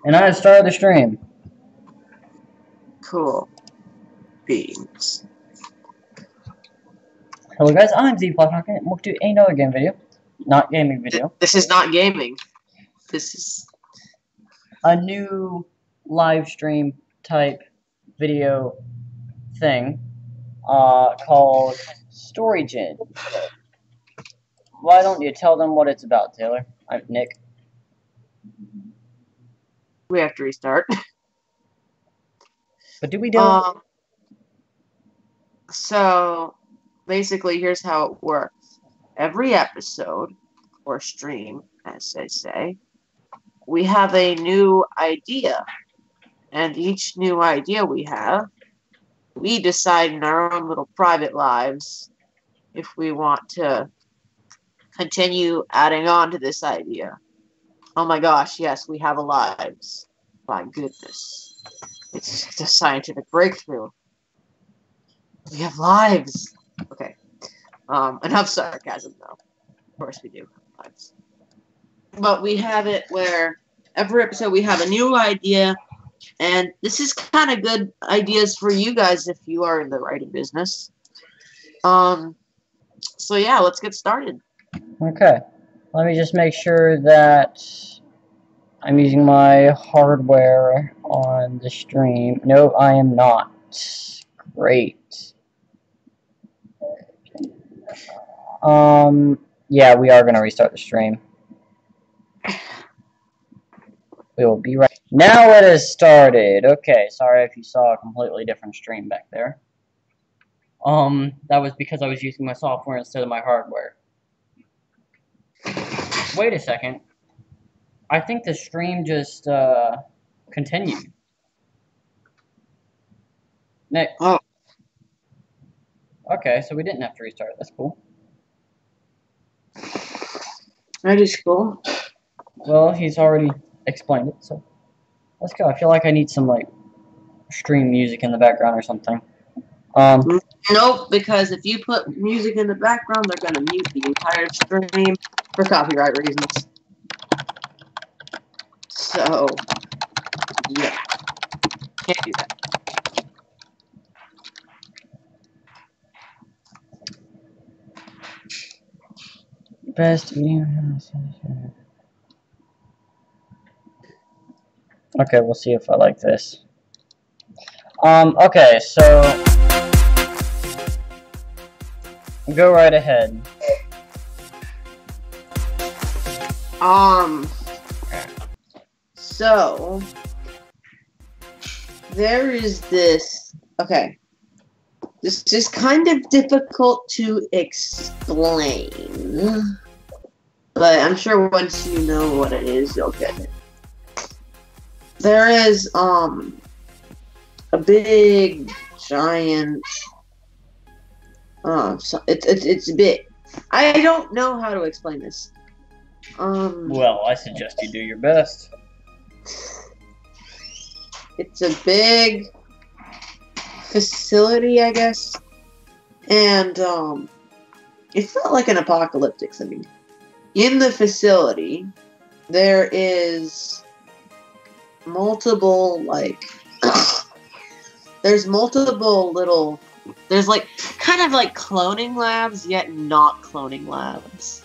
And I have started the stream. Cool beans. Hello guys, I'm ZPlotHawk, and we'll do another game video. Not gaming video. This is not gaming. This is a new live stream type video thing called StoryGen. Why don't you tell them what it's about, Taylor? I'm Nick. We have to restart. But do we do? So basically, here's how it works. Every episode or stream, as they say, we have a new idea, and each new idea we have, we decide in our own little private lives if we want to continue adding on to this idea. Oh my gosh, yes, we have lives. My goodness. It's a scientific breakthrough. We have lives. Okay. Enough sarcasm, though. Of course we do have lives. But we have it where every episode we have a new idea, and this is kind of good ideas for you guys if you are in the writing business. So yeah, let's get started. Okay. Let me just make sure that I'm using my hardware on the stream. No, I am not. Great. Yeah, we are going to restart the stream. We will be right. Now it has started. Okay, sorry if you saw a completely different stream back there. That was because I was using my software instead of my hardware. Wait a second. I think the stream just, continued. Nick. Oh. Okay, so we didn't have to restart. That's cool. That is cool. Well, he's already explained it, so let's go. I feel like I need some, like, stream music in the background or something. Nope, because if you put music in the background, they're going to mute the entire stream for copyright reasons. So, yeah. Can't do that. Best video. Okay, we'll see if I like this. Okay, so go right ahead. So there is this. Okay, this is kind of difficult to explain, but I'm sure once you know what it is, you'll get it. There is a big giant. So it's big. I don't know how to explain this. Well, I suggest you do your best. It's a big facility, I guess, and it's not like an apocalyptic thing. In the facility, there is multiple, like, there's multiple little, there's like kind of like cloning labs, yet not cloning labs.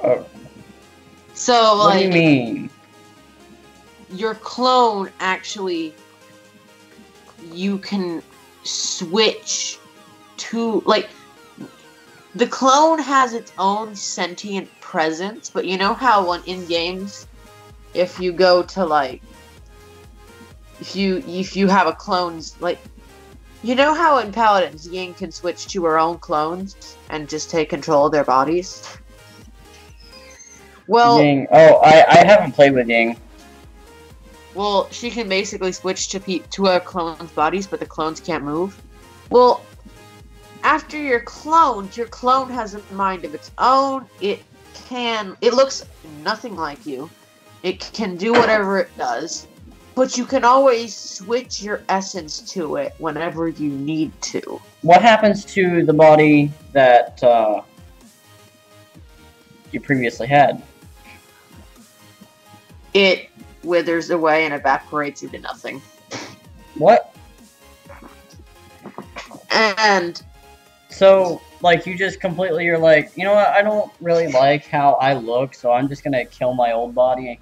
Oh. So, what like, do you mean? Your clone actually, you can switch to, like, the clone has its own sentient presence, but you know how in games, if you go to, like, if you have a clone's, like, you know how in Paladins, Ying can switch to her own clones and just take control of their bodies? Well, Ying. Oh, I haven't played with Ying. Well, she can basically switch to her clones' bodies, but the clones can't move. Well, after your clone has a mind of its own. It looks nothing like you. It can do whatever it does, but you can always switch your essence to it whenever you need to. What happens to the body that you previously had? it withers away and evaporates into nothing. What? And so, like, you just completely, you're like, you know what, I don't really like how I look, so I'm just gonna kill my old body.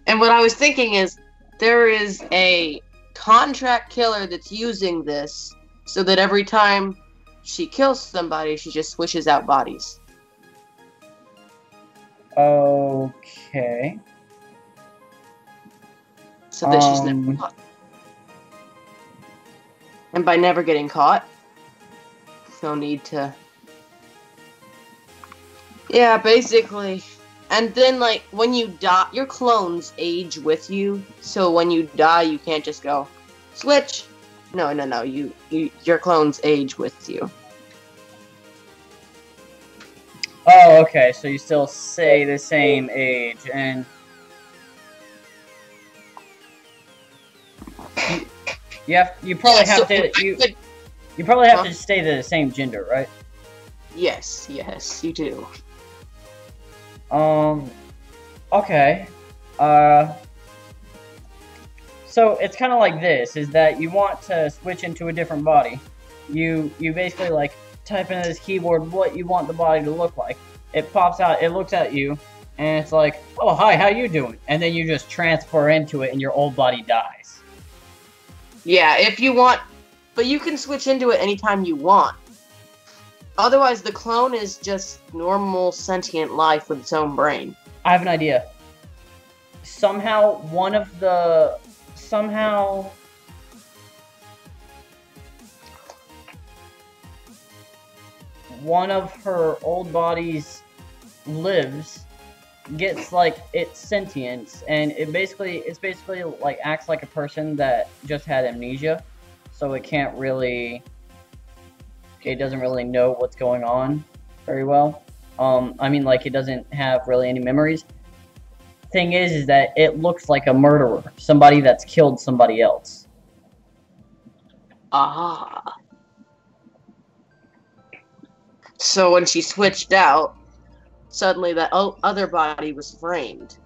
And what I was thinking is, there is a contract killer that's using this so that every time she kills somebody, she just switches out bodies. Okay. So that she's never caught. And by never getting caught, no need to... Yeah, basically. And then, like, when you die, your clones age with you, so when you die, you can't just go, switch! No, your clones age with you. Oh, okay, so you still say the same age, and... You probably have to stay the same gender, right? Yes, you do. Okay. So it's kind of like this, is that you want to switch into a different body. You basically, like, type into this keyboard what you want the body to look like. It pops out, it looks at you, and it's like, oh, hi, how you doing? And then you just transfer into it and your old body dies. Yeah, if you want, but you can switch into it anytime you want. Otherwise, the clone is just normal sentient life with its own brain. I have an idea. Somehow, one of her old bodies lives, gets like its sentience, and it's basically like acts like a person that just had amnesia, so it doesn't really know what's going on very well. I mean, like, it doesn't have really any memories. Thing is that it looks like a murderer, somebody that's killed somebody else. Ah. So when she switched out, suddenly that other body was framed.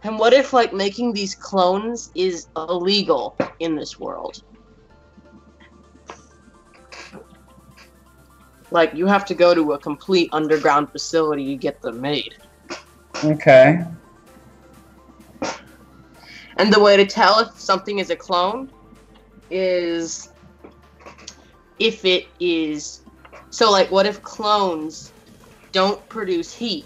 And what if, like, making these clones is illegal in this world? Like, you have to go to a complete underground facility to get them made. Okay. And the way to tell if something is a clone is if it is... So, like, what if clones don't produce heat,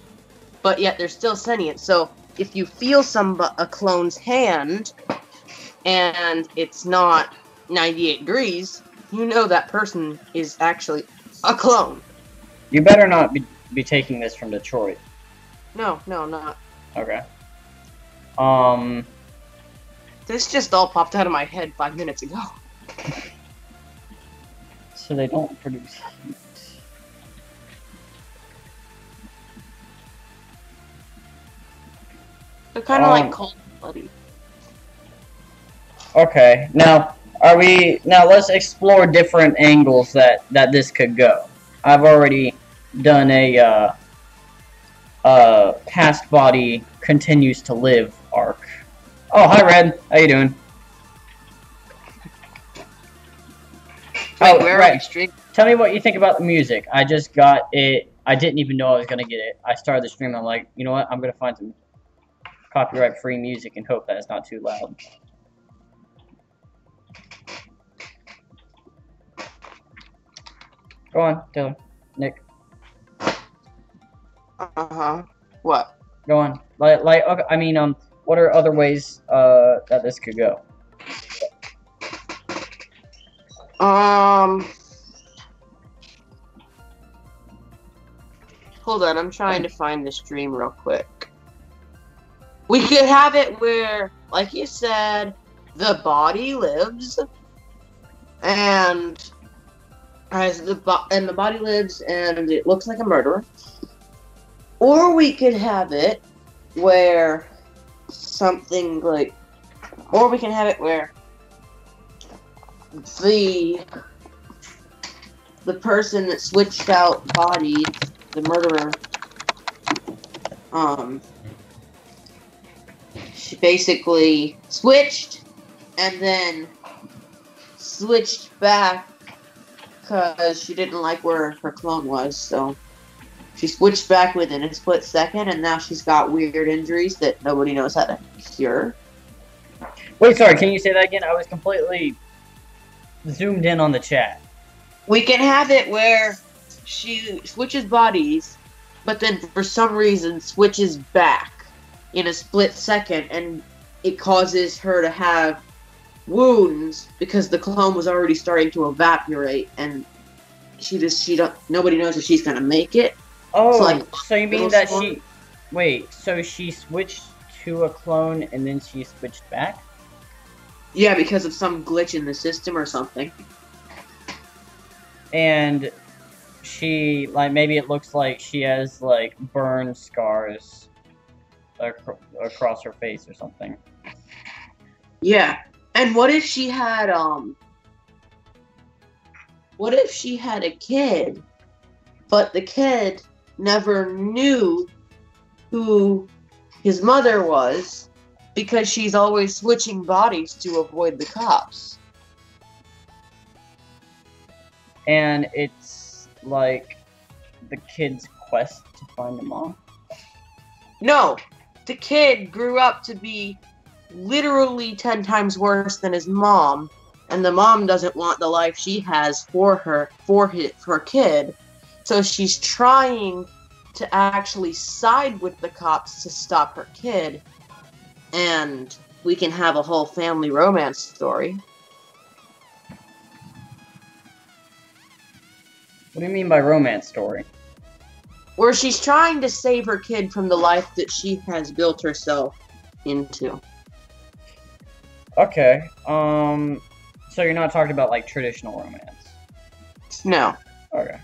but yet they're still sentient? So, if you feel a clone's hand, and it's not 98 degrees, you know that person is actually a clone. You better not be taking this from Detroit. No, not. Okay. This just all popped out of my head 5 minutes ago. So they don't produce heat. They're kind of like cold-blooded. Okay, now let's explore different angles that this could go. I've already done a past body continues to live arc. Oh, hi Red, how you doing? Wait, where are you streaming? Tell me what you think about the music. I just got it. I didn't even know I was gonna get it. I started the stream and I'm like, you know what? I'm gonna find some copyright-free music and hope that it's not too loud. Go on, Taylor. Nick. What? Go on. Okay, I mean, what are other ways that this could go? Hold on, I'm trying to find the stream real quick. We could have it where, like you said, the body lives, and the body lives, and it looks like a murderer. Or we could have it where something like, or we can have it where the person that switched out body, the murderer, she basically switched and then switched back because she didn't like where her clone was, so she switched back within a split second, and now she's got weird injuries that nobody knows how to cure. Wait, sorry, can you say that again? I was completely zoomed in on the chat. We can have it where she switches bodies, but then for some reason switches back in a split second, and it causes her to have wounds because the clone was already starting to evaporate, and nobody knows if she's gonna make it. Oh, like, so you mean that she... Wait, so she switched to a clone and then she switched back? Yeah, because of some glitch in the system or something. And she, like, maybe it looks like she has, like, burn scars across her face or something. Yeah. And what if she had, what if she had a kid, but the kid never knew who his mother was because she's always switching bodies to avoid the cops? And it's, like, the kid's quest to find the mom? No. The kid grew up to be literally 10 times worse than his mom, and the mom doesn't want the life she has for her kid, so she's trying to actually side with the cops to stop her kid, and we can have a whole family romance story. What do you mean by romance story? Where she's trying to save her kid from the life that she has built herself into. Okay, so you're not talking about, like, traditional romance? No. Okay.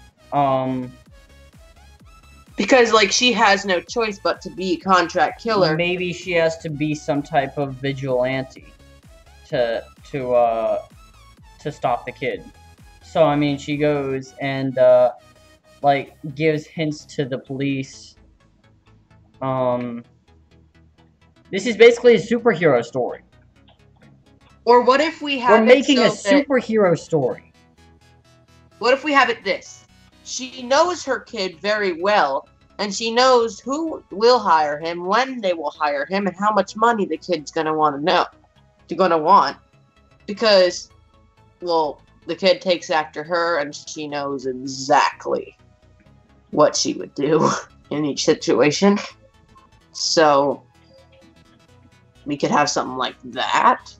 Because, like, she has no choice but to be a contract killer. Maybe she has to be some type of vigilante to stop the kid. So, I mean, she goes and, like, gives hints to the police. This is basically a superhero story. Or what if we have We're making a superhero story. What if we have it this? She knows her kid very well, and she knows who will hire him, when they will hire him, and how much money the kid's gonna want. Because, well, the kid takes after her, and she knows exactly what she would do in each situation. So, we could have something like that.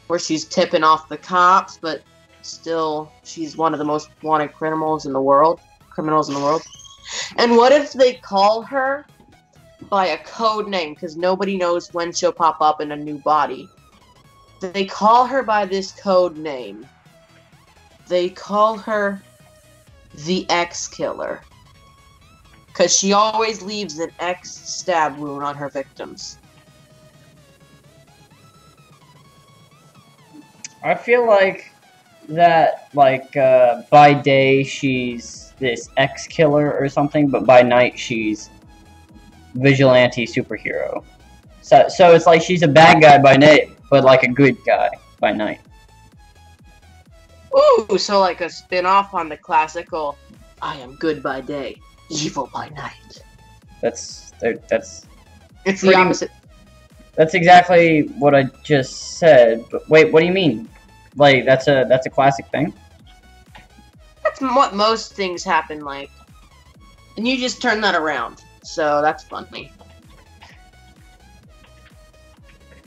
Where she's tipping off the cops, but still, she's one of the most wanted criminals in the world. And what if they call her by a code name, because nobody knows when she'll pop up in a new body. They call her by this code name. They call her the X-Killer. Because she always leaves an X stab wound on her victims. I feel like that, like, by day she's this X-Killer or something, but by night she's vigilante superhero. So it's like she's a bad guy by night, but like a good guy by night. Ooh, so like a spin-off on the classical, I am good by day, evil by night. It's the opposite. That's exactly what I just said. But wait, what do you mean? Like, that's a classic thing? That's what most things happen like. And you just turn that around. So that's funny.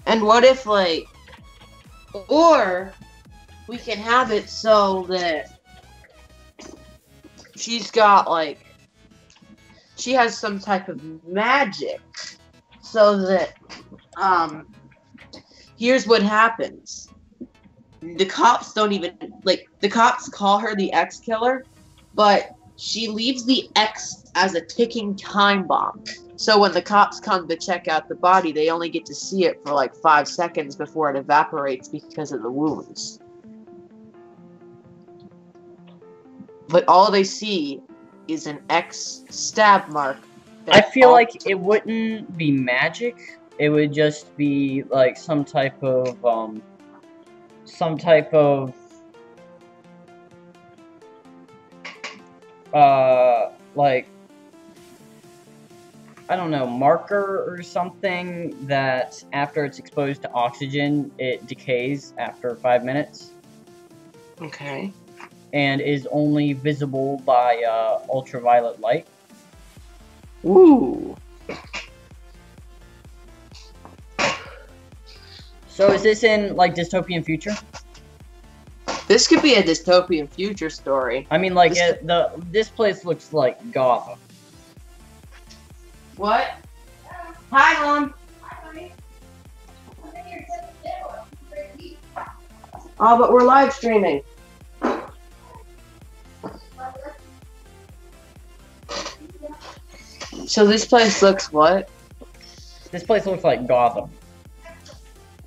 And what if, like... Or we can have it so that she's got, like... She has some type of magic. So that, here's what happens. The cops don't even, like, the cops call her the X-Killer, but she leaves the X as a ticking time bomb. So when the cops come to check out the body, they only get to see it for like 5 seconds before it evaporates because of the wounds. But all they see is an X stab mark I feel like it wouldn't be magic. It would just be like some type of like, I don't know, marker or something that after it's exposed to oxygen, it decays after 5 minutes. Okay. And is only visible by ultraviolet light. Ooh. So is this in, like, dystopian future? This could be a dystopian future story. I mean, like, this place looks like Gotham. What? Hi, Mom. Oh, but we're live streaming. So this place looks what? This place looks like Gotham.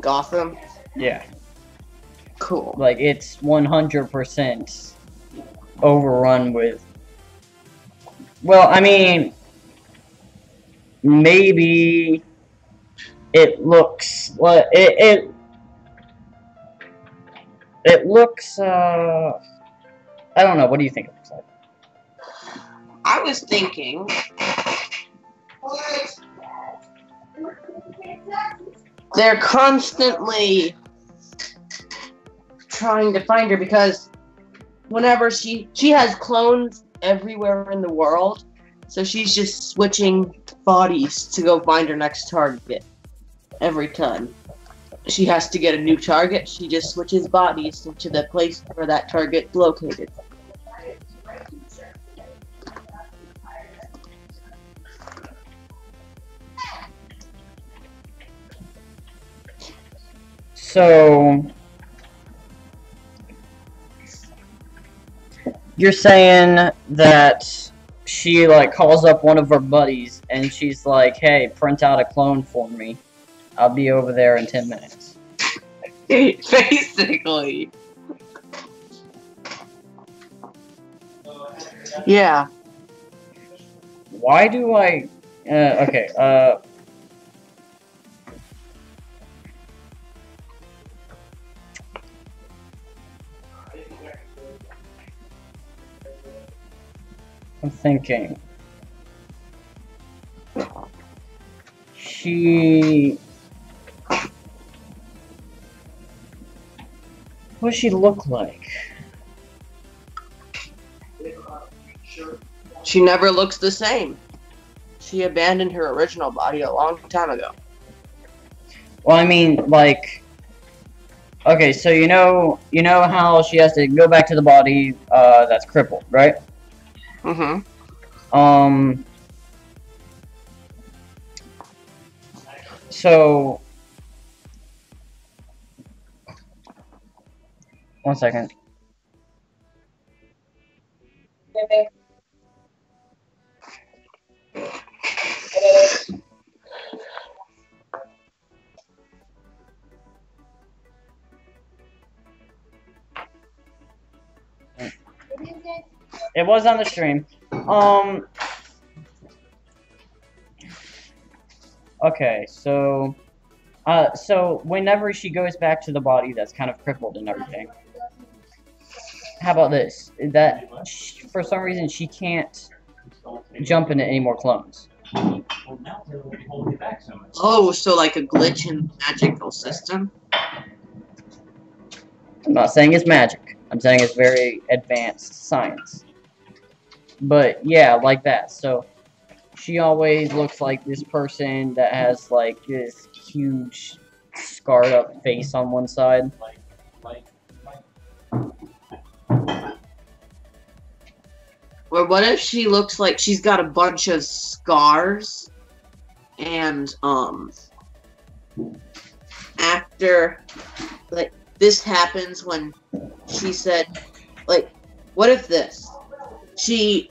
Gotham? Yeah. Cool. Like, it's 100% overrun with... Well, I mean... Maybe... It looks... Well, it looks, I don't know, what do you think it looks like? I was thinking... They're constantly trying to find her because whenever she has clones everywhere in the world, so she's just switching bodies to go find her next target every time. She has to get a new target, she just switches bodies to the place where that target's located. So, you're saying that she, like, calls up one of her buddies, and she's like, hey, print out a clone for me. I'll be over there in 10 minutes. Basically. Yeah. Why do I... okay, I'm thinking. What does she look like? She never looks the same. She abandoned her original body a long time ago. Well, I mean, like... Okay, so you know how she has to go back to the body that's crippled, right? Mm-hmm. So... One second. It was on the stream. Okay, so whenever she goes back to the body that's kind of crippled and everything, how about this? That for some reason she can't jump into any more clones. Oh, so like a glitch in the magical system? I'm not saying it's magic. I'm saying it's very advanced science. But yeah, like that. So she always looks like this person that has like this huge scarred up face on one side. Or what if she looks like she's got a bunch of scars and after like this happens when she said like what if this? She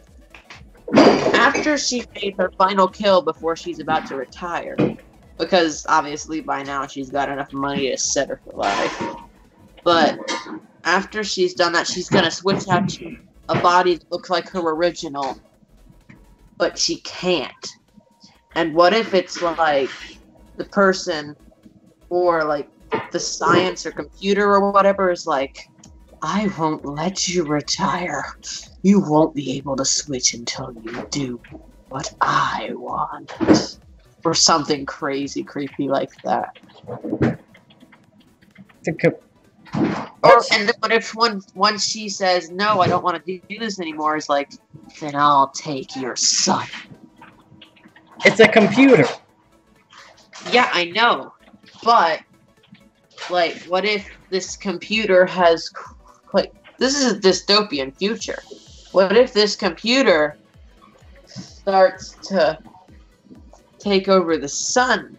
after she made her final kill before she's about to retire, because obviously by now she's got enough money to set her for life. But after she's done that, she's gonna switch out to a body that looks like her original, but she can't And what if it's like the person or like the science or computer or whatever is like, I won't let you retire. You won't be able to switch until you do what I want. Or something crazy creepy like that. Or and what if once she says, no, I don't want to do this anymore, is like, then I'll take your son. It's a computer. Yeah, I know. But like, what if this computer has, like, this is a dystopian future. What if this computer starts to take over the sun?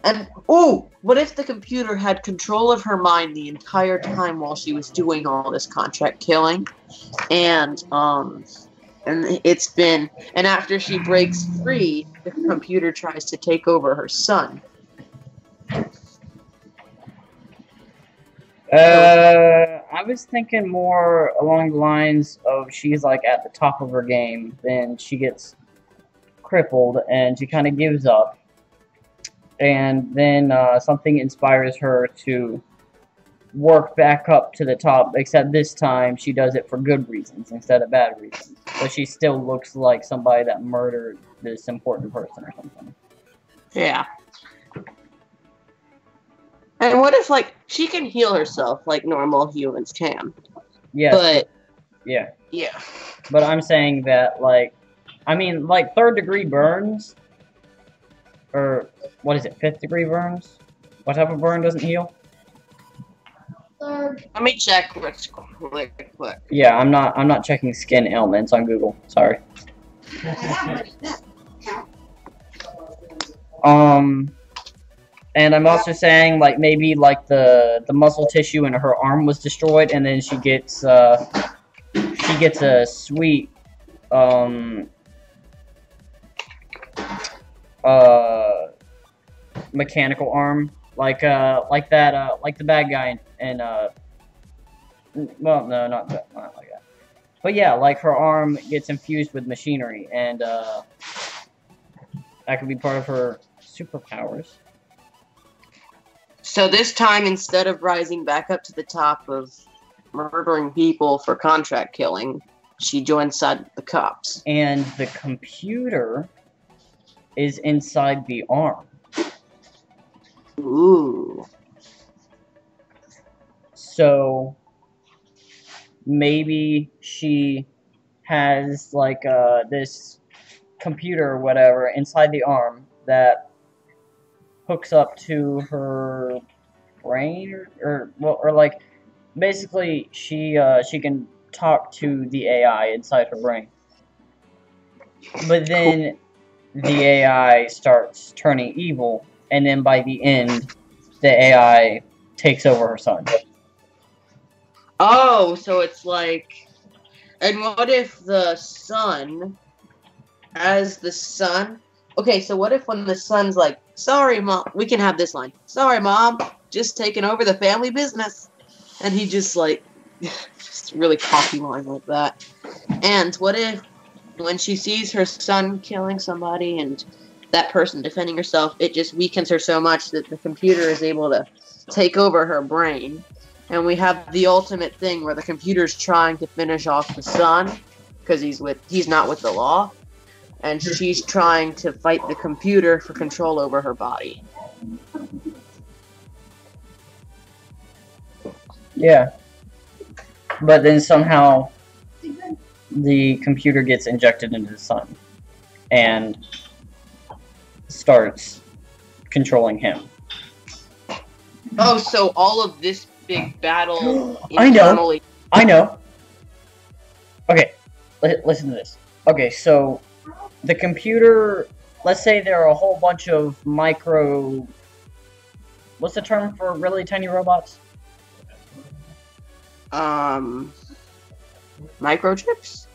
And, what if the computer had control of her mind the entire time while she was doing all this contract killing? And after she breaks free, the computer tries to take over her son. I was thinking more along the lines of she's like at the top of her game, then she gets crippled and she kind of gives up, and then something inspires her to work back up to the top, except this time she does it for good reasons instead of bad reasons. But she still looks like somebody that murdered this important person or something. Yeah. And what if, like, she can heal herself like normal humans can? Yes. But yeah. Yeah. But I'm saying that, like, I mean, like, 3rd degree burns, or what is it, 5th degree burns? What type of burn doesn't heal? Let me check real quick. Yeah, I'm not checking skin ailments on Google. Sorry. And I'm also saying, like, maybe like the muscle tissue in her arm was destroyed, and then she gets a sweet mechanical arm, like the bad guy in well, no, not like that. But yeah, like her arm gets infused with machinery, and that could be part of her superpowers. So this time, instead of rising back up to the top of murdering people for contract killing, she joins side the cops. And the computer is inside the arm. Ooh. So maybe she has like this computer or whatever inside the arm that hooks up to her brain, or like basically she can talk to the AI inside her brain. But then the AI starts turning evil, and then by the end, the AI takes over her son. Oh, so it's like... And what if the son... As the son... Okay, so what if when the son's like, sorry, Mom... We can have this line. Sorry, Mom. Just taking over the family business. And he just, like... just really cocky line like that. And what if when she sees her son killing somebody and that person defending herself, it just weakens her so much that the computer is able to take over her brain. And we have the ultimate thing where the computer's trying to finish off the son because he's not with the law, and she's trying to fight the computer for control over her body. Yeah. But then somehow the computer gets injected into the sun and starts controlling him. Oh, so all of this big battle I know. Okay, listen to this. Okay, so the computer, let's say there are a whole bunch of micro... What's the term for really tiny robots? Microchips?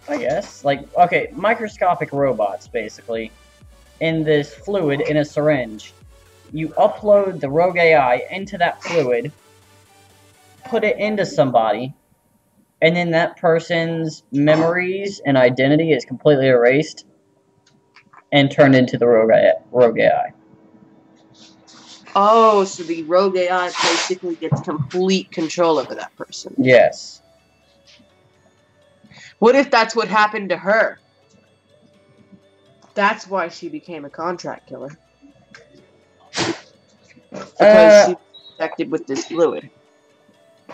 I guess. Like, okay, microscopic robots, basically, in this fluid in a syringe. You upload the rogue AI into that fluid, put it into somebody, and then that person's memories and identity is completely erased. and turned into the rogue AI. Oh, so the rogue AI basically gets complete control over that person. Yes. What if that's what happened to her? That's why she became a contract killer. Because she was infected with this fluid.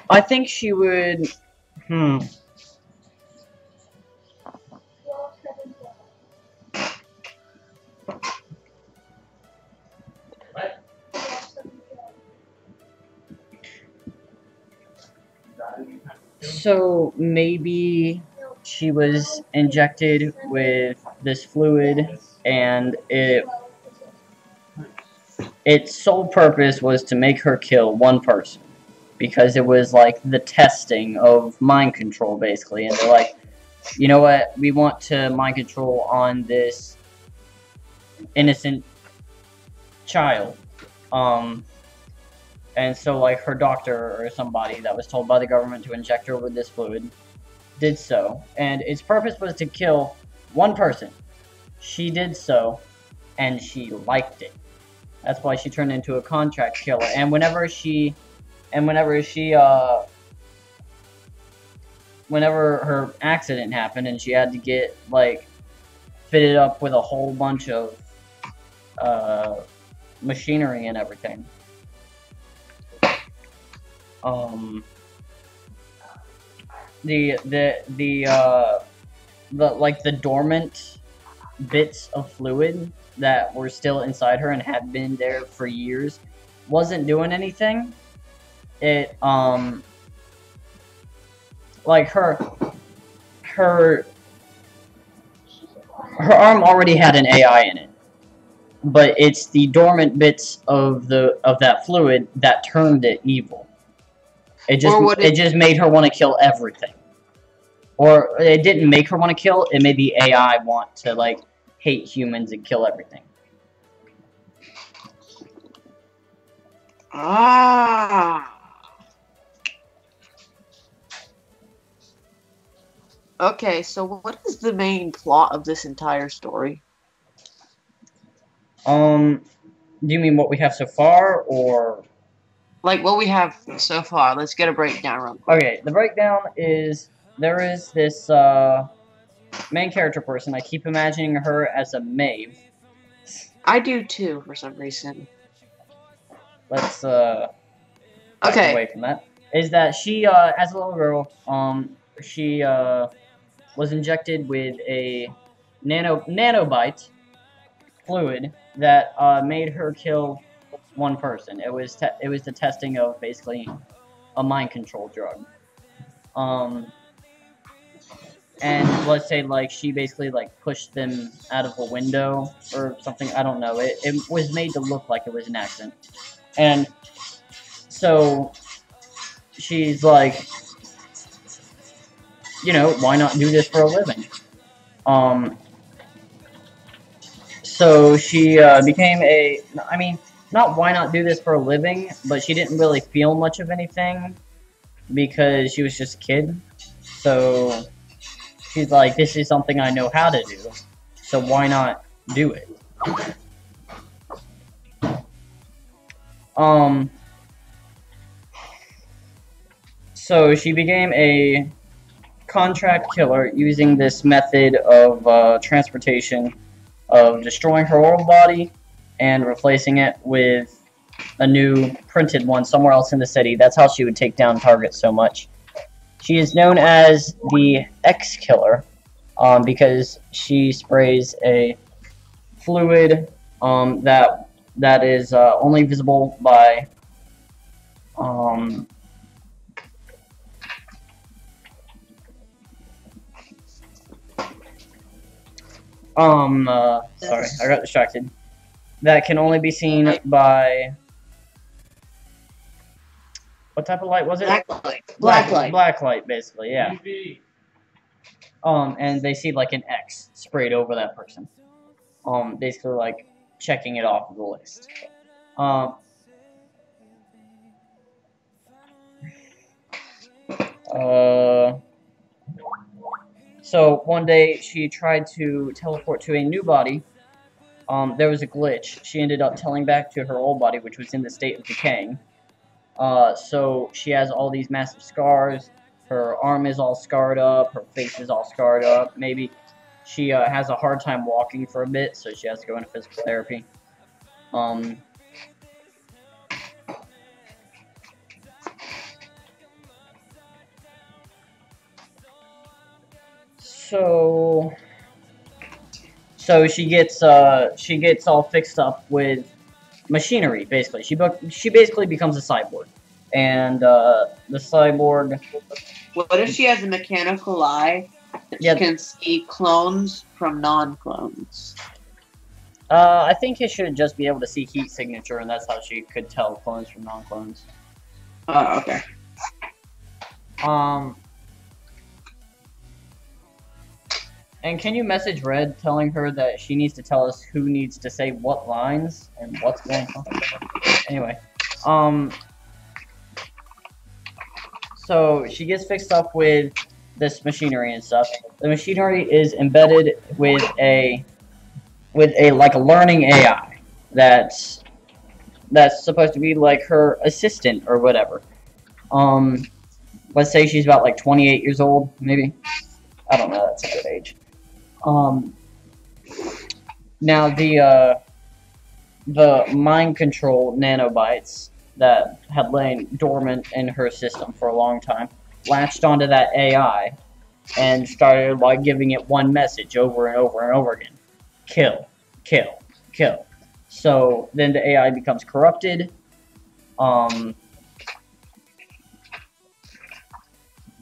I think she would. So maybe she was injected with this fluid, and its sole purpose was to make her kill one person, because it was like the testing of mind control, basically. And they're like, you know what? We want to mind control on this innocent child. And so, like, her doctor or somebody that was told by the government to inject her with this fluid did so. And its purpose was to kill one person. She did so, and she liked it. That's why she turned into a contract killer. And whenever her accident happened and she had to get, like, fitted up with a whole bunch of machinery and everything. The dormant bits of fluid that were still inside her and had been there for years wasn't doing anything. It like her arm already had an AI in it, but it's the dormant bits of that fluid that turned it evil. It just made her want to kill everything. Or it didn't make her want to kill, it made the AI want to, like, hate humans and kill everything. Okay, so what is the main plot of this entire story? Do you mean what we have so far, or... Like, what we have so far. Let's get a breakdown real quick. Okay, the breakdown is, there is this, main character person. I keep imagining her as a Maeve. I do too, for some reason. Let's, back away from that. Is that she, as a little girl, she, was injected with a nanobite fluid that, made her kill one person. It was the testing of basically a mind control drug. And let's say, like, she basically, like, pushed them out of a window or something. I don't know. It was made to look like it was an accident. And so she's like, you know, why not do this for a living? So she became not why not do this for a living, but she didn't really feel much of anything because she was just a kid. So she's like, this is something I know how to do, so why not do it? So she became a contract killer using this method of transportation of destroying her old body and replacing it with a new printed one somewhere else in the city. That's how she would take down targets so much. She is known as the X-Killer because she sprays a fluid that is only visible by sorry, I got distracted. That can only be seen by... What type of light was it? Black light. Black light, basically, yeah. And they see, like, an X sprayed over that person. Basically, like, checking it off of the list. So one day she tried to teleport to a new body there was a glitch. She ended up telling back to her old body, which was in the state of decaying. So she has all these massive scars. Her arm is all scarred up. Her face is all scarred up. Maybe she has a hard time walking for a bit, so she has to go into physical therapy. So she gets all fixed up with machinery. Basically, she basically becomes a cyborg, and the cyborg. What if she has a mechanical eye that Yeah. she can see clones from non-clones? I think it should just be able to see heat signature, and that's how she could tell clones from non-clones. Oh, okay. And can you message Red telling her that she needs to tell us who needs to say what lines and what's going on? Anyway, so she gets fixed up with this machinery and stuff. The machinery is embedded with a like a learning AI that's supposed to be like her assistant or whatever. Let's say she's about like 28 years old, maybe. I don't know. That's a good age. Now the mind control nanobites that had lain dormant in her system for a long time latched onto that AI and started like giving it one message over and over and over again: kill, kill, kill. So then the AI becomes corrupted,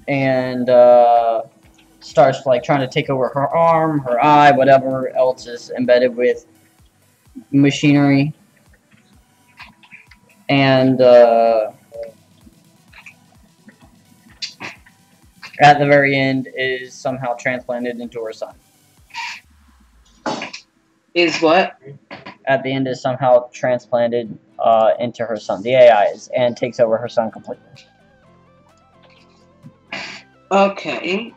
and starts like trying to take over her arm, her eye, whatever else is embedded with machinery. And at the very end is somehow transplanted into her son. Is what? At the end is somehow transplanted into her son. The AI is, and takes over her son completely. Okay.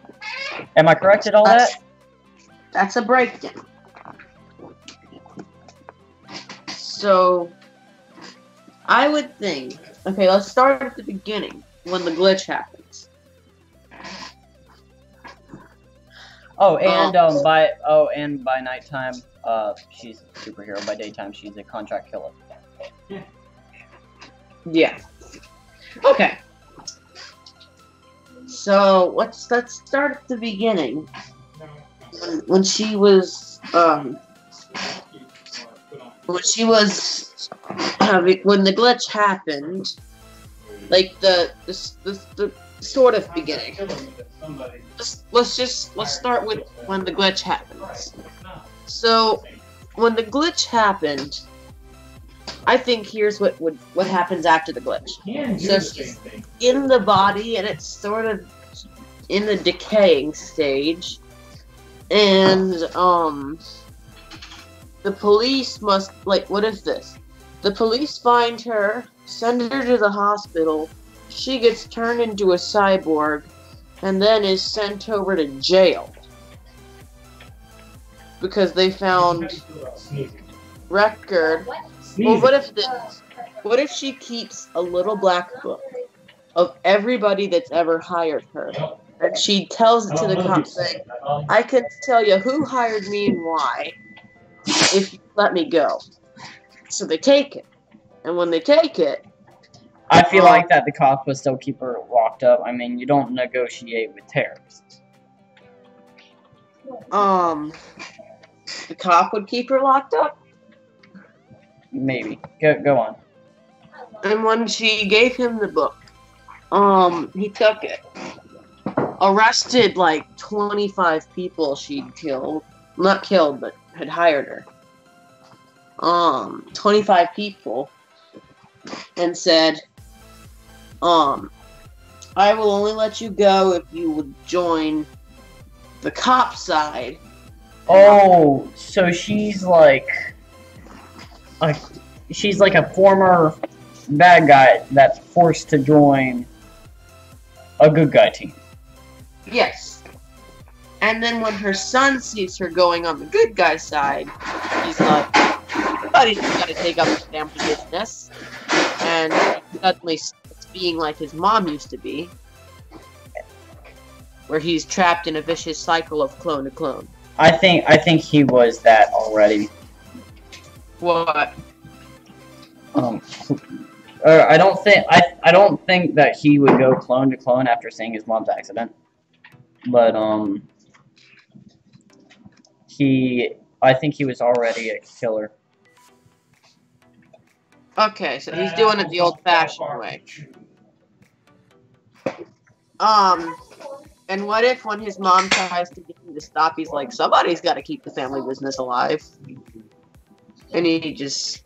Am I correct at all that? That's a breakdown. So, I would think. Okay, let's start at the beginning when the glitch happens. And by nighttime, she's a superhero. By daytime, she's a contract killer. Yeah. Okay. So let's start at the beginning. When she was when the glitch happened, like the sort of beginning. Let's start with when the glitch happens. So when the glitch happened, I think here's what happens after the glitch. So she's in the body and it's sort of in the decaying stage, and the police must, like, what is this? The police find her, send her to the hospital. She gets turned into a cyborg, and then is sent over to jail because they found record. Well, what if she keeps a little black book of everybody that's ever hired her, and she tells it to the cops saying, "I can tell you who hired me and why if you let me go." So they take it, and when they take it, I feel like that the cops would still keep her locked up. I mean, you don't negotiate with terrorists. the cop would keep her locked up. Maybe. Go on. And when she gave him the book, he took it. Arrested like 25 people she'd killed. Not killed, but had hired her. 25 people. And said, I will only let you go if you would join the cop side. Oh, so she's like a former bad guy that's forced to join a good guy team. Yes. And then when her son sees her going on the good guy side, he's like, somebody's got to take up the family business. And he suddenly starts being like his mom used to be, where he's trapped in a vicious cycle of clone to clone. I think he was that already. What? I don't think that he would go clone to clone after seeing his mom's accident. But I think he was already a killer. Okay, so he's doing it the old-fashioned way. And what if when his mom tries to get him to stop, he's like, somebody's got to keep the family business alive. And he just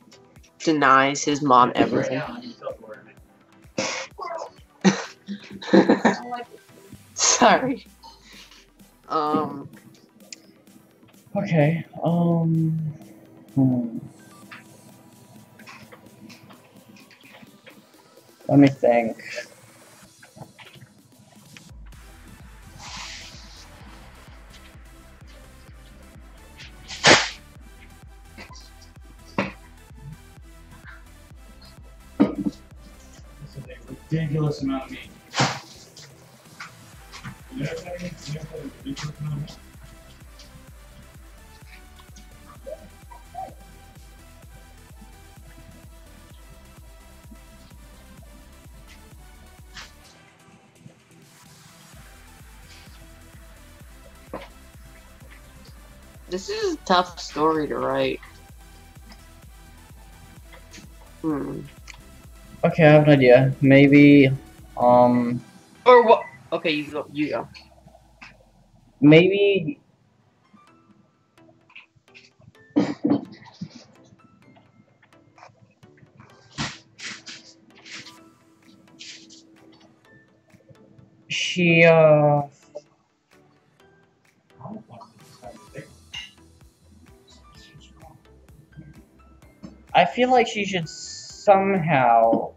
denies his mom everything. Sorry. Okay. Let me think. Ridiculous amount of meat. You know what I mean? You know what a ridiculous amount of meat? This is a tough story to write. Okay, I have an idea. Maybe, Or what? Okay, you go. Maybe. She, I feel like she should somehow,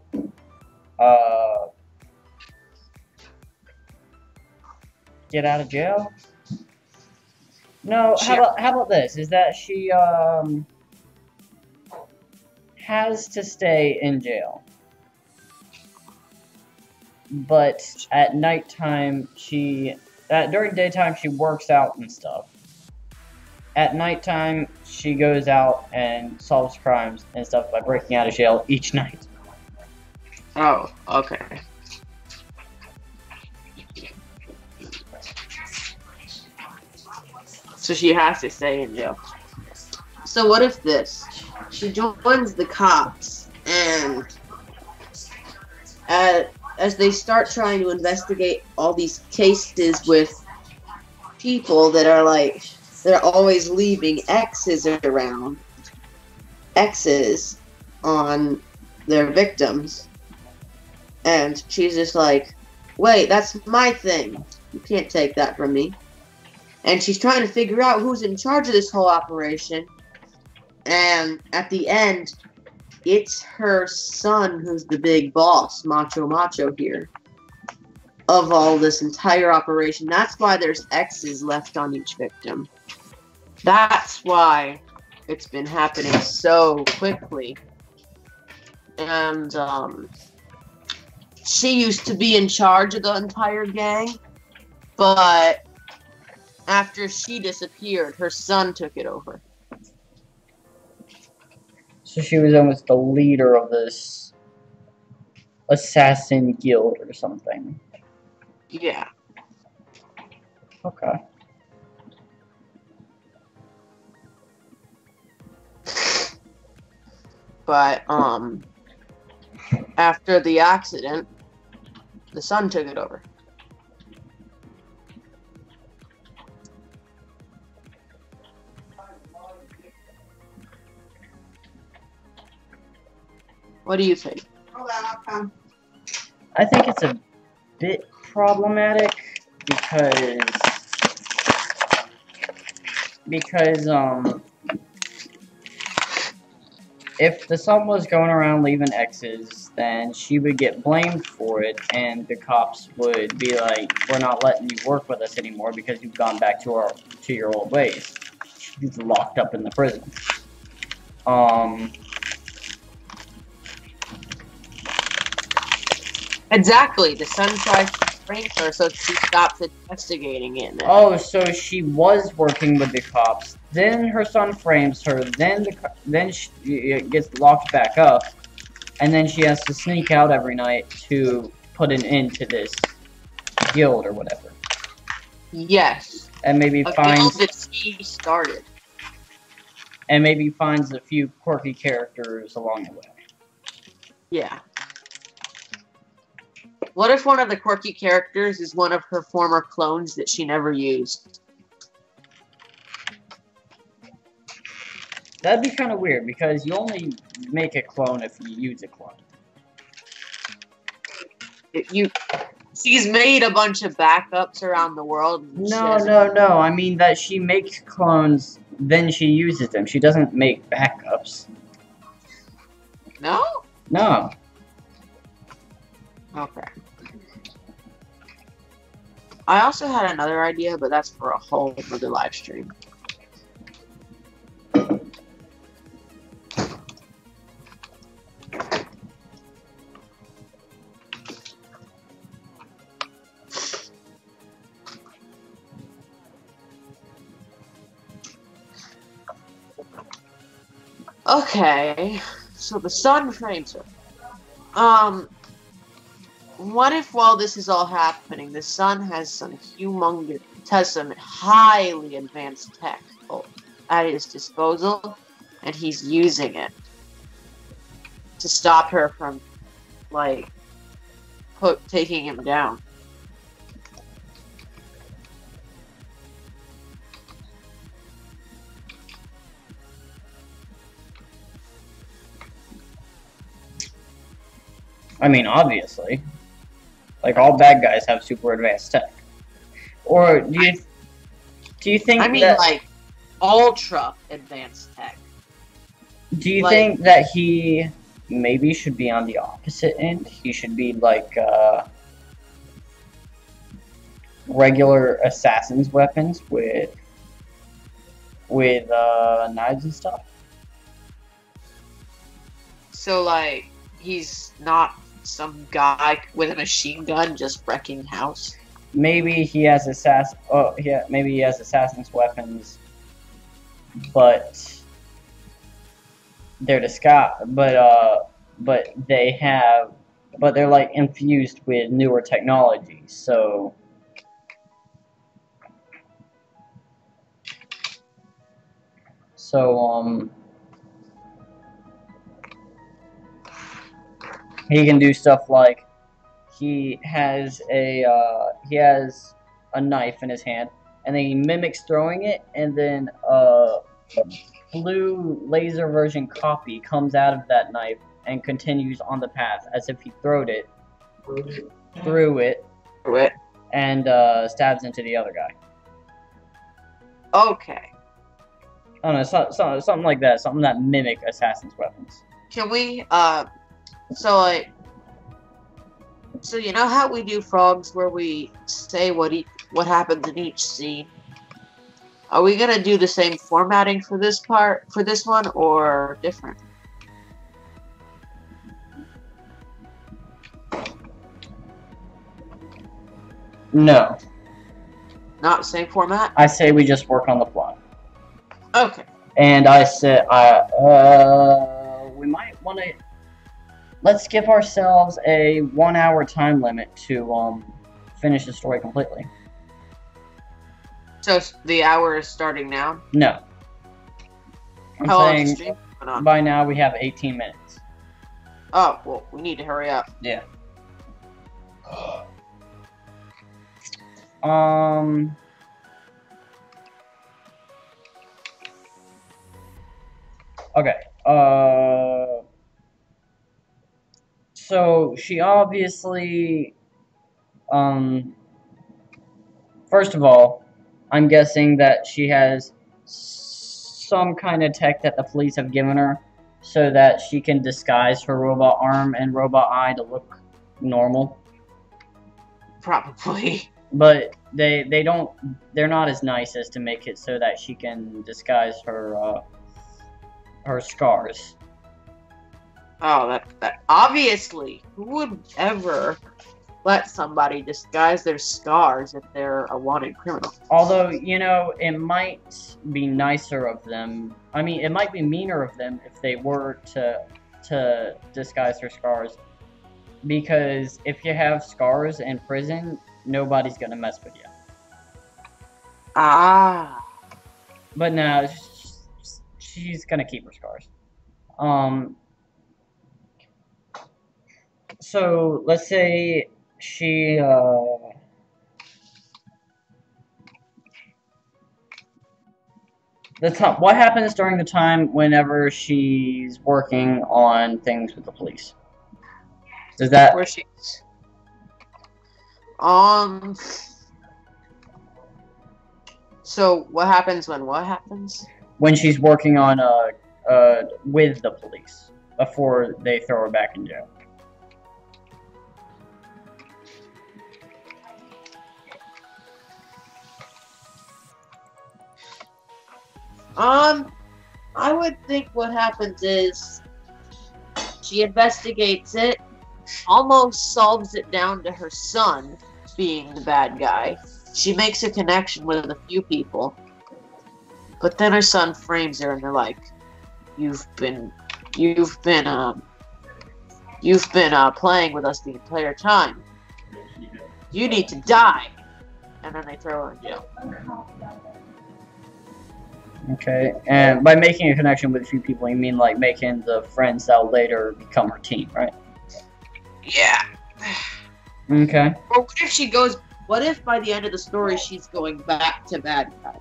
get out of jail? No, how about this? Is that she, has to stay in jail. But at nighttime, during daytime, she works out and stuff. At nighttime, she goes out and solves crimes and stuff by breaking out of jail each night. Oh, okay. So she has to stay in jail. So what if this? She joins the cops, and as they start trying to investigate all these cases with people that are like, they're always leaving X's around. X's on their victims. And she's just like, wait, that's my thing. You can't take that from me. And she's trying to figure out who's in charge of this whole operation. And at the end, it's her son who's the big boss, Macho here, of all this entire operation. That's why there's X's left on each victim. That's why it's been happening so quickly. And, she used to be in charge of the entire gang, but after she disappeared, her son took it over. So she was almost the leader of this assassin guild or something. Yeah. Okay. But, after the accident, the son took it over. What do you think? I think it's a bit problematic because if the son was going around leaving X's, then she would get blamed for it, and the cops would be like, "We're not letting you work with us anymore because you've gone back to your old ways." She's locked up in the prison. Exactly. The son tries to prank her, so she stops investigating it. Oh, so she was working with the cops. Then her son frames her. Then she gets locked back up, and then she has to sneak out every night to put an end to this guild or whatever. Yes. And maybe A finds guild that she started. and maybe finds a few quirky characters along the way. Yeah. What if one of the quirky characters is one of her former clones that she never used? That'd be kind of weird because you only make a clone if you use a clone. She's made a bunch of backups around the world. No. I mean that she makes clones, then she uses them. She doesn't make backups. No? No. Okay. I also had another idea, but that's for a whole other live stream. Okay, so the sun frames her. What if while this is all happening, the sun has some highly advanced tech at his disposal, and he's using it to stop her from, like, taking him down? I mean, obviously. Like, all bad guys have super advanced tech. Or, do you think I mean, that... like, ultra advanced tech. Do you think that he maybe should be on the opposite end? He should be, like, regular assassin's weapons with knives and stuff? So, like, he's not some guy with a machine gun just wrecking house. Maybe he has maybe he has assassin's weapons, but they're disguised. But they're like infused with newer technology. So he can do stuff like he has a knife in his hand, and then he mimics throwing it, and then a blue laser version copy comes out of that knife and continues on the path as if he threw it, and stabs into the other guy. Okay. I don't know, something like that, something that mimic assassin's weapons. Can we, so you know how we do frogs where we say what happens in each scene? Are we gonna do the same formatting for this one, or different? No. Not the same format? I say we just work on the plot. Okay. And I said, we might want to... Let's give ourselves a 1 hour time limit to finish the story completely. So the hour is starting now? No. How long is saying the stream going on? by now we have 18 minutes. Oh, well, we need to hurry up. Yeah. Okay. So she obviously, first of all, I'm guessing that she has some kind of tech that the police have given her so that she can disguise her robot arm and robot eye to look normal. Probably. But they're not as nice as to make it so that she can disguise her scars. Oh, that obviously, who would ever let somebody disguise their scars if they're a wanted criminal? Although, it might be nicer of them. I mean, it might be meaner of them if they were to disguise their scars. Because if you have scars in prison, nobody's gonna mess with you. Ah. But no, she's gonna keep her scars. So let's say she what happens during the time whenever she's working on things with the police? Does that Where she's So what happens when what happens? when she's working on with the police before they throw her back in jail? I would think what happens is she investigates it, almost solves it down to her son being the bad guy. She makes a connection with a few people, but then her son frames her, and they're like, "You've been playing with us the entire time. You need to die." And then they throw her in jail. Okay, and by making a connection with a few people, you mean like making the friends that will later become her team, right? Yeah. Okay. Or what if she goes? What if by the end of the story she's going back to bad guy?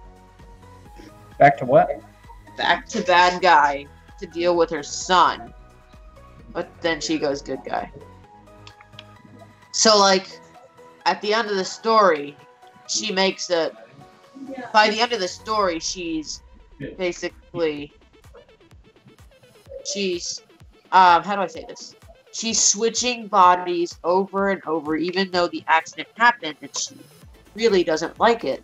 Back to what? Back to bad guy to deal with her son, but then she goes good guy. So like, at the end of the story, she makes a. By the end of the story, she's basically. She's. How do I say this? She's switching bodies over and over, even though the accident happened and she really doesn't like it.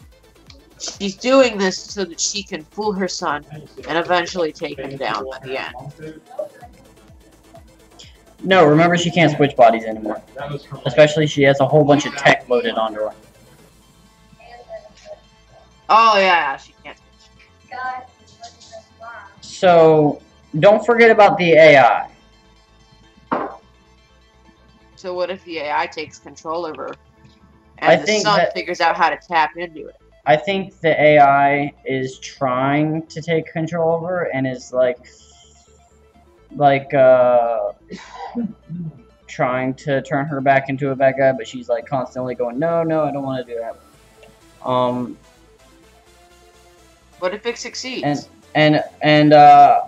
She's doing this so that she can fool her son and eventually take him down at the end. No, remember she can't switch bodies anymore. Especially she has a whole bunch of tech loaded onto her. Oh yeah, she can't. So, don't forget about the AI. So what if the AI takes control of her, I and the think son that- figures out how to tap into it? I think the AI is trying to take control of her and is trying to turn her back into a bad guy, but she's like constantly going, no, I don't want to do that. What if it succeeds? And I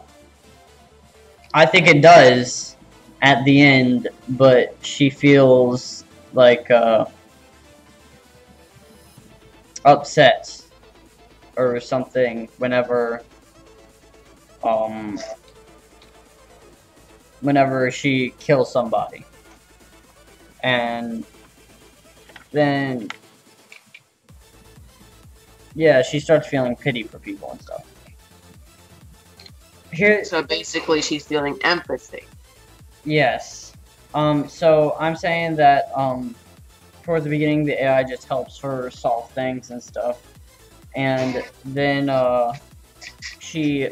think it does at the end, but she feels like upset or something whenever she kills somebody, and then yeah, she starts feeling pity for people and stuff. So basically, she's feeling empathy. Yes. So I'm saying that towards the beginning, the AI just helps her solve things and stuff, and then she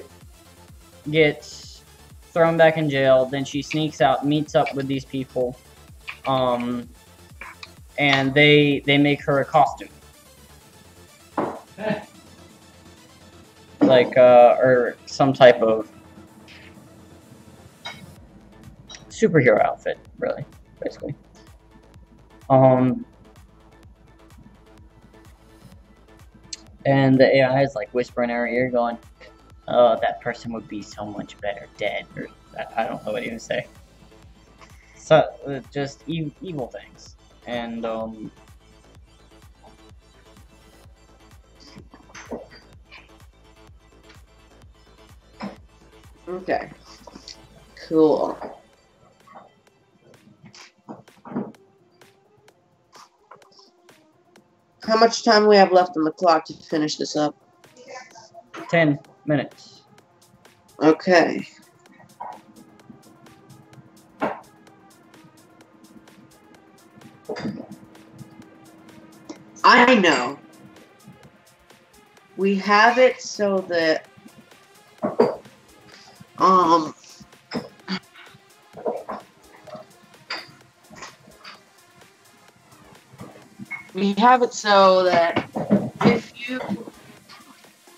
gets thrown back in jail. Then she sneaks out, meets up with these people, and they make her a costume, like or some type of superhero outfit, really, basically. And the AI is like whispering in her ear, going, "Oh, that person would be so much better dead," or I don't know what to even say. So just evil things, and Okay. Cool. How much time do we have left on the clock to finish this up? 10 minutes. Okay. I know. We have it so that we have it so that if you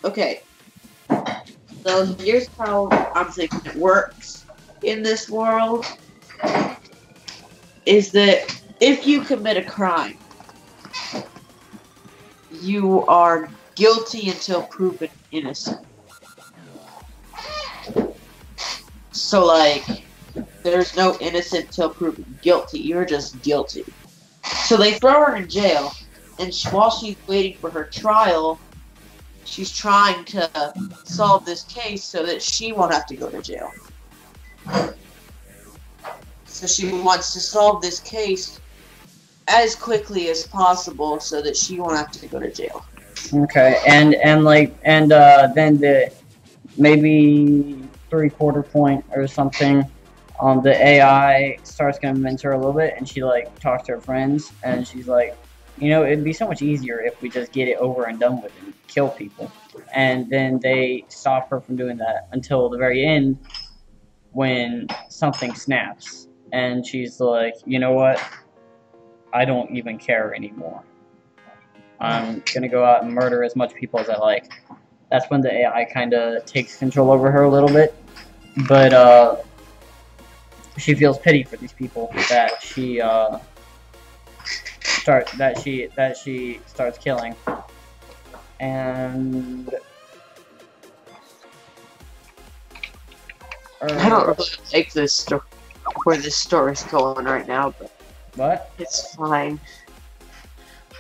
okay, so here's how I'm thinking it works in this world is that if you commit a crime, you are guilty until proven innocent. So, like, there's no innocent till proven guilty. You're just guilty. So they throw her in jail, and while she's waiting for her trial, she's trying to solve this case so that she won't have to go to jail. So she wants to solve this case as quickly as possible so that she won't have to go to jail. Okay, and then the maybe 3/4 point or something, the AI starts gonna mentor a little bit, and she like talks to her friends, and she's like, you know, it'd be so much easier if we just get it over and done with and kill people. And then they stop her from doing that until the very end when something snaps, and she's like, you know what? I don't even care anymore. I'm gonna go out and murder as much people as I like. That's when the AI kind of takes control over her a little bit, but she feels pity for these people that she starts killing, and I don't really like this story, where this story's going right now, but what? it's fine.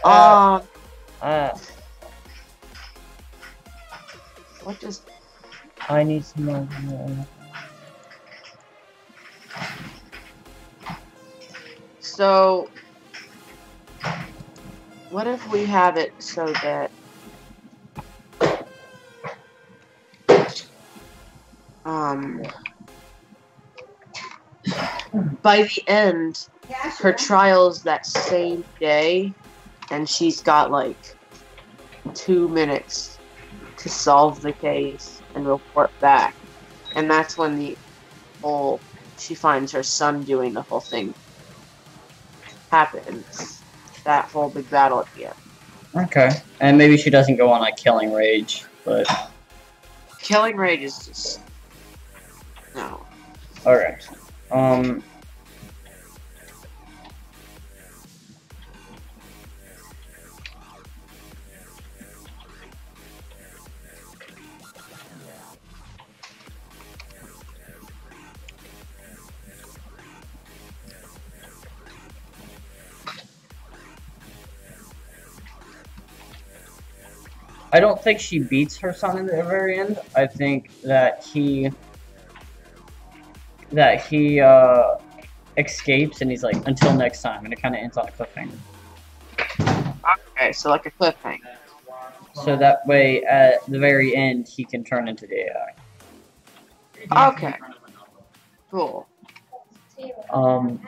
What does... I need some more. So, what if we have it so that by the end, her trial's that same day, and she's got like 2 minutes to solve the case and report back, and that's when she finds her son doing the whole thing happens. That whole big battle at the end. Okay, and maybe she doesn't go on a killing rage, but Killing rage is just no. alright. I don't think she beats her son in the very end. I think that he escapes, and he's like, until next time, and it kind of ends on a cliffhanger. Okay, so like a cliffhanger. So that way, at the very end, he can turn into the AI. Okay. Cool. So,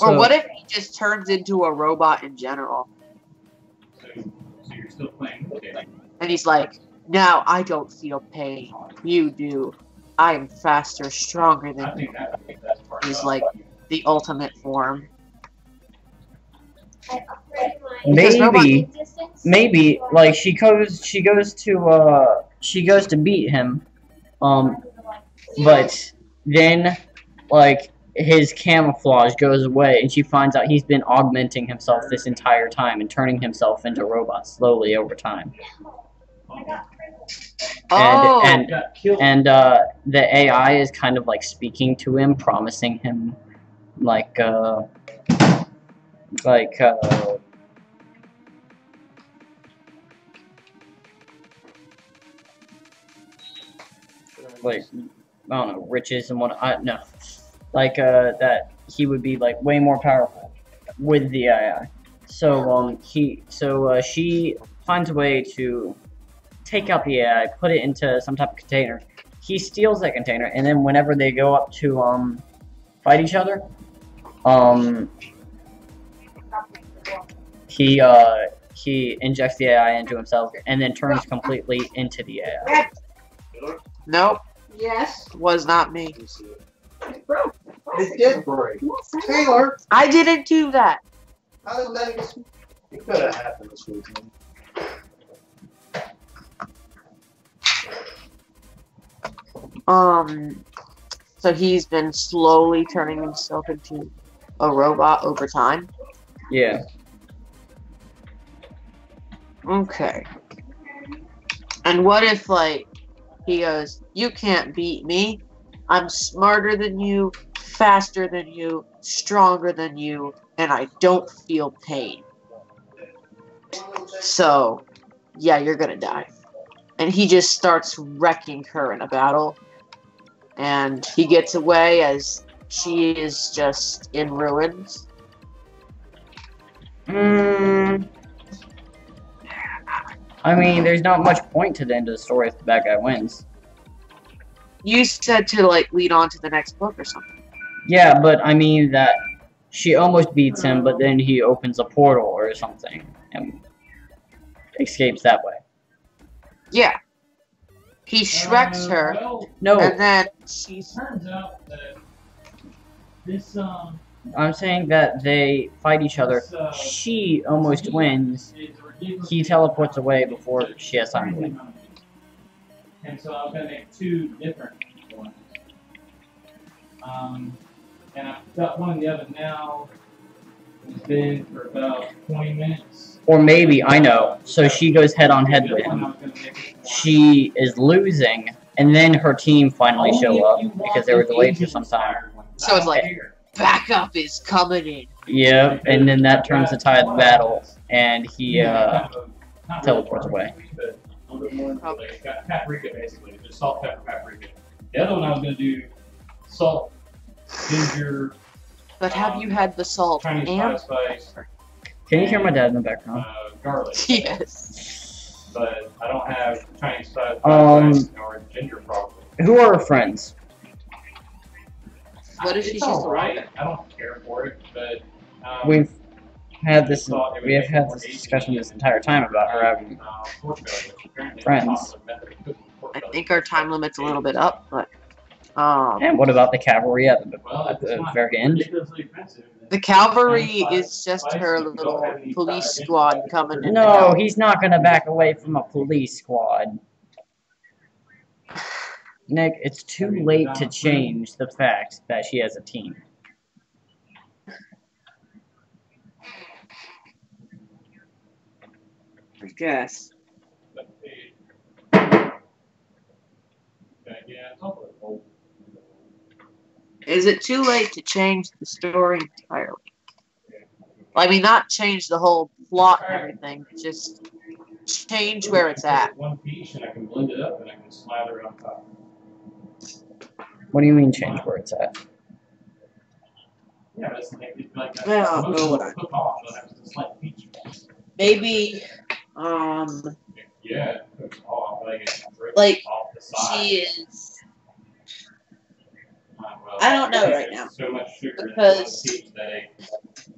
Or what if he just turns into a robot in general? So you're still playing the game. And he's like, now I don't feel pain. You do. I am faster, stronger I than you. think that's part He's of like the ultimate form. maybe like she goes to beat him, but then like his camouflage goes away, and she finds out he's been augmenting himself this entire time and turning himself into a robot slowly over time. Oh! And the AI is kind of like speaking to him, promising him like I don't know, riches and what I no, like that he would be like way more powerful with the AI. So she finds a way to take out the AI, put it into some type of container. He steals that container, and then whenever they go up to fight each other, he injects the AI into himself and then turns completely into the AI. Nope, Yes. was not me. It broke. It did break. Taylor, I didn't do that. how did that? It could have happened this weekend. So he's been slowly turning himself into a robot over time. Yeah. Okay. And what if, like, he goes, "You can't beat me. I'm smarter than you, faster than you, stronger than you, and I don't feel pain. So, yeah, you're gonna die." And he just starts wrecking her in a battle. And he gets away as she is just in ruins. I mean, there's not much point to the end of the story if the bad guy wins. You said to, like, lead on to the next book or something. Yeah, but I mean that she almost beats him, but then he opens a portal or something and escapes that way. Yeah. He Shreks her, Well, No, and then she's... turns out that this I'm saying that they fight each other. this, She almost wins. is ridiculous. He teleports away before she has time to win. And so I was gonna make two different ones. And I've got one in the oven now. It's been for about 20 minutes. Or maybe, I know, so she goes head on head The with other one I him. was gonna make it for- She is losing, and then her team finally show up because they were delayed for some time. So it's like, backup is coming in. Yep, and then that turns the tide of the battle, and he teleports away. Like, got paprika basically, just salt, pepper, paprika. The other one I was gonna do salt, ginger, But have you had the salt Chinese and... spice, Can you hear my dad in the background? garlic. Yes. But I don't have Chinese spice or ginger probably. Who are her friends? What if It's she's just alright. I don't care for it, but We've had this. thought it would We have make had more this tasty discussion this and, entire time about her having. pork belly, which apparently is friends. a popular method of cooking pork I belly. think our time limit's a little bit up, but... And what about the cavalry at Well, at it's the not very end? ridiculously expensive. The cavalry is just her little police squad coming in. No, he's not gonna back away from a police squad. Nick, it's too late to change the fact that she has a team. I guess. But yeah, it's all old. Is it too late to change the story entirely? I mean, not change the whole plot and everything, just change where it's at. One piece, and I can blend it up, and I can slather it on top. What do you mean change where it's at? Yeah, it's like that. Yeah, Most no, of them cook off, so that's a slight feature. Maybe, Yeah, it cooks off, like it drips Like, off the side. she is... Well, I don't know there's right now, So much sugar in because one piece that a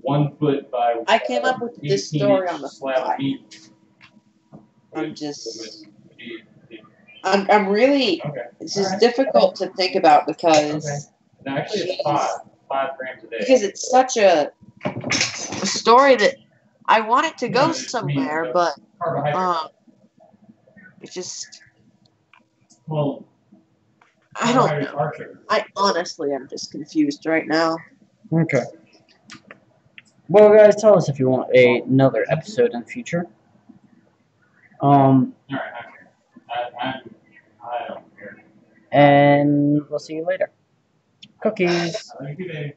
1 foot by I came up with this 18 story inch on the slab of fly. meat I'm would- just... would be- I'm really... Okay. It's just difficult to think about because... Okay. No, actually, it's 5 grams a day. Because it's such a story that I want it to go Yeah, it's somewhere, meat, but Carbohydrates. it's just Well, I don't carbohydrates know. are sugar. I honestly am just confused right now. Okay. Well, guys, tell us if you want another episode in the future. All right, I don't care. And we'll see you later. Cookies. Have a good day.